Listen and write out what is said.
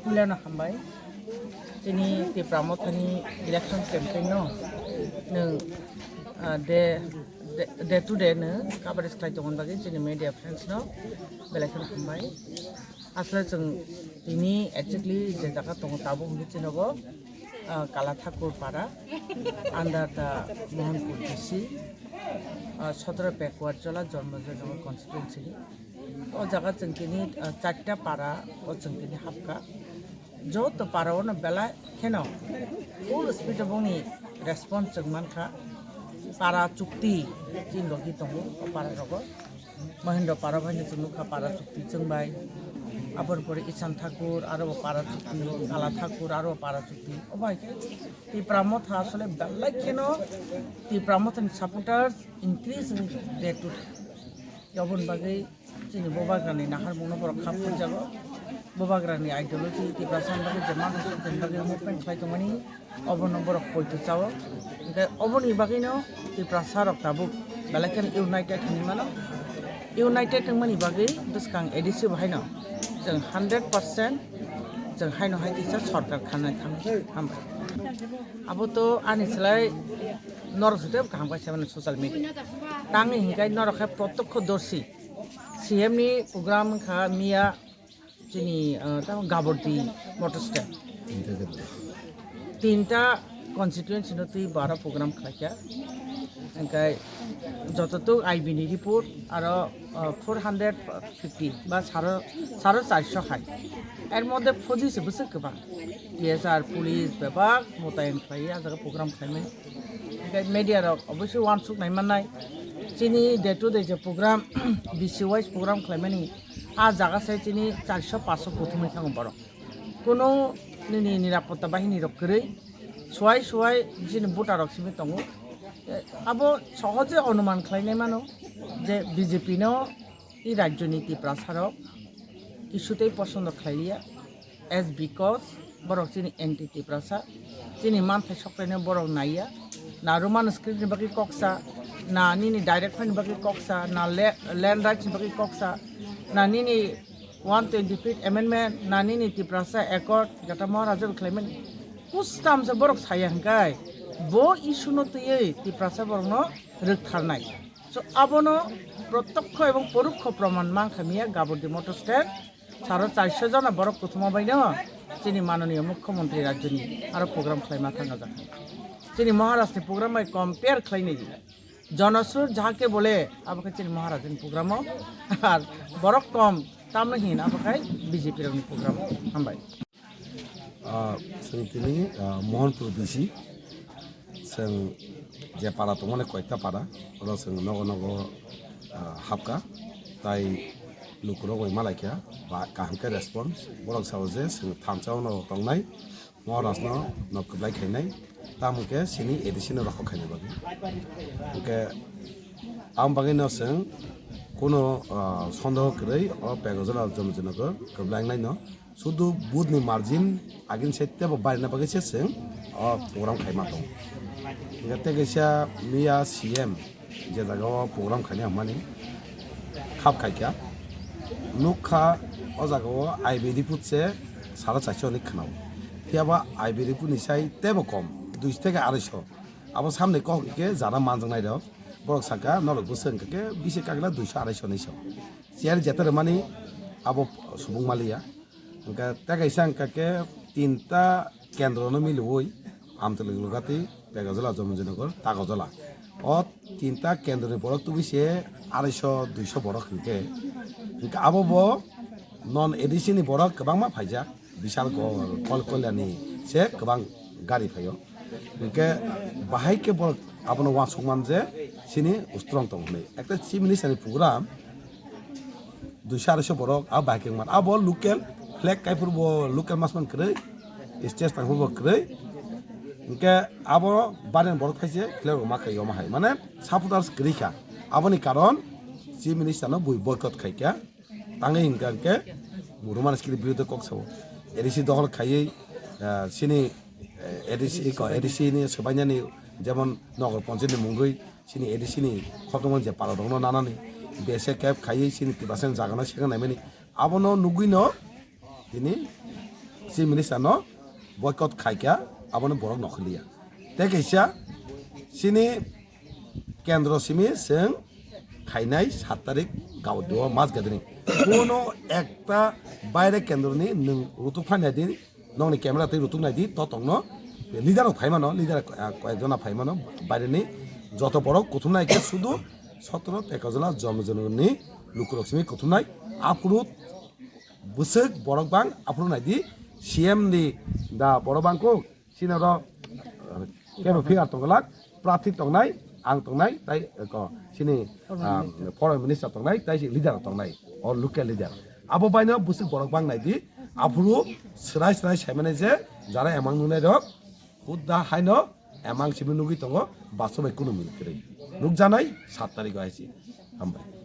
Milano Hambai, Tini, the Pramotani election campaign, no, the today, no, Cabaret Sky on baggage in the media friends, no, election Hambai. After Tini, actually, the Zakaton Tabu Mitinogo, Kalathakur Para, under the Mohanpur DC, Shodra Pekwarjola, Jormajan constituency. O jaga chengkini chatta para o chengkini hapka jo to para ona bela kheno full speed boni response chengman kha para chukti chin logi tongo para rogo Mahendra para bhai chunu kha para chukti chengbai abor pore Ishan Thakur aro para chukti Kala Thakur aro para chukti obai ke ti pramot ha asole bela kheno ti pramot and supporters increase day to day jobon bagai Sini Bobagrani Nahar Monofor Kapur Jago, Bobagrani ideology, the Brasan Bagi, the Magas, the Bagi movement, like money, over number of Poitu the Oboni Bagino, the Prasar of Tabu, Balakan United Hinimano, United Money Bagi, this can editive Hino, 100%, the Hino Haiti Sorter Kana Abuto and it's like North Kamba 7 social media. Tangi Hinkai not have protocol Dorsi. CM ni program kha Mia Chini Gabordi Motorstep. Tinta constituency noti 12 program khakia. Engkai jototu IB ni report aro 450 ba saro 400 hai. Er modde foji se busuk ba. TSR police bebak motayen khlaiya jaga program khlaime. Engkai media rok obviously one suk nai manai. Chini day to day program BC wise program claimani a jaga sai chini 400 500 prothome khang baro kono nini nirapotta bahini rok krei swai chini voter rok simi tongo abo sohoje অনুমান khlainai mano je BJP no I rajyaniti prasarok kisutei posondo khlaiya as because borok chini entity prasa chini manthai sokraine borok naiya na roman script ni baki koksa na nini direct fund bagi koksa na land rights bagi koksa na nini 120 feet amendment na nini tiprasa accord jata maharaja claimant kustam se borok sayang kai bo issue no tiye tiprasa borok no rikharnai so abono প্রত্যক্ষ এবং পরোক্ষ প্রমাণ মাংখামিয়া গাবর্দি motor stand 450 জন borok প্রথম বাইনো যিনি মাননীয় মুখ্যমন্ত্রী রাজ্যনি আর programme Khaimah থাঙ্গা জাখা যিনি মহারাষ্ট্র প্রোগ্রামে কম্পেয়ার খাইনি জনসুর যাকে বলে আবকে চিনি মহারাজের প্রোগ্রাম আর বড় কম তামনহীন আবকে বিজেপির প্রোগ্রাম হামবাই তিনি মোহনপুর বিসি जों जे पारा दं माने कयता पारा ओरा जों नग नग हाबका ताई लुकुरो गय मालायखा बा काहमके रेसपन्स बरक सावजे जों थामचाव न दंनाय महाराजनो नकबलाय खायनाय तामुके सिनि एडिशन रख खायनाय बागै ओके आम बागै न जों কোনো সন্দেহ করেই ও পেগজলা জমজনক কবলাংনাই ন শুধু বুধনি মার্জিন আগিন সেতে বাইনা বাগেছে जों ও প্রোগ্রাম খাইমা দं গতে গেছা মিয়া সিএম যে জায়গাও প্রোগ্রাম খাইনি আমানি খাপ খাইকা নুখা ও জায়গাও আইবিডি ফুটছে 450 নি খানাওতিয়াবা আইবিডি ফুনি সাই তেব কম 200 থেকে 250 আবার সামনে ককে যারা মানজংনাই দ বড় সাকা নরক বসংকে বিশে কাগলা 200 250 নিছো সিয়ার যেতার মানি আবো সুবুং মালিয়া ওকে তাগাইসাং কাকে তিনটা কেন্দ্রনো মিলুই আমতলগুগাতি পেগাজলা জমজনগর তাগজলা ও তিনটা কেন্দ্রের বড় তুবিসে 250 200 বড় খনকে আবো নন এডিশননি বড় গোबां मा फायजा বিশাল কলকলিয়ানি সে গোबां গাড়ি ফাयो ওকে বাহাই কে বড় আবনো ওয়াসুমান যে সিনি উস্ত্রং তংনে একটা চিফ মিনিস্টারনি প্রোগ্রাম 200 250 বড় আ বাইকিং মান আবো লোকাল ফ্ল্যাগ কাইফুরবো লোকাল মাসমান করে স্টেজ তাংফুরবো করে ওকে আবো বারেন বড় ফাইছে ফ্ল্যাগ মাখাই মাহাই মানে সাপোর্টার্স গ্রিখা আবনি কারণ চিফ মিনিস্টারনো বই বয়কট খাইকা তাঙ্গে হিংকাকে মুরুমানস্কির বিরুদ্ধে ককসাবো এডিসি দখল খাইয়ে সিনি এডিসিনি সবাইনানি যেমন নগর পঞ্চায়েতনি মুঙ্গই সিনি এডিসিনি খতমন যে পারা দङ নানানি বেসে ক্যাব খাইয়ে সিনি 30% জাগানো সেখানে নামেনি আবনো নুগুইনো তিনি চিফ মিনিস্টারনো বয়কট খাইকা আবনো বরক নখলিয়া তে কেসা সিনি কেন্দ্র সিমি जों খাইনাই 7 তারিখ গাউদ মাস গাদনি কোনো একটা বাইরে কেন্দ্রনি নং রুতু ফাইনাই দি নংনি ক্যামেরাতে রুতু নাইদি ততংনো লিডারও ফাইমানো লিডার কয়েকজনা ফাইমানো বাইরেনি যত বড় কুথুমনাইকে শুধু 17 তেকজনা জমজননি লুকুরকসমি কুথুমনাই আফরুত বুসক বড়কবাং আফরু নাইদি সিএম দি দা বড়বাংকো সিনার কেন ফিগার তংলাক প্রার্থী তংনাই आं तंनाय ताई सिनि फरेन मिनिस्टार तंनाय ताई लिडार तंनाय और लोकल लिडार आबो बायनो बुसु बरक बांनाय दि आफुरु स्राय स्राय सायमाने जे जारा एमां नुनाय दक हुदा हायनो एमां सिमि नुगि तंगो बासो बाय कुनु मिलकरै नुक जानाय 7 तारिख आइसि हामबाय।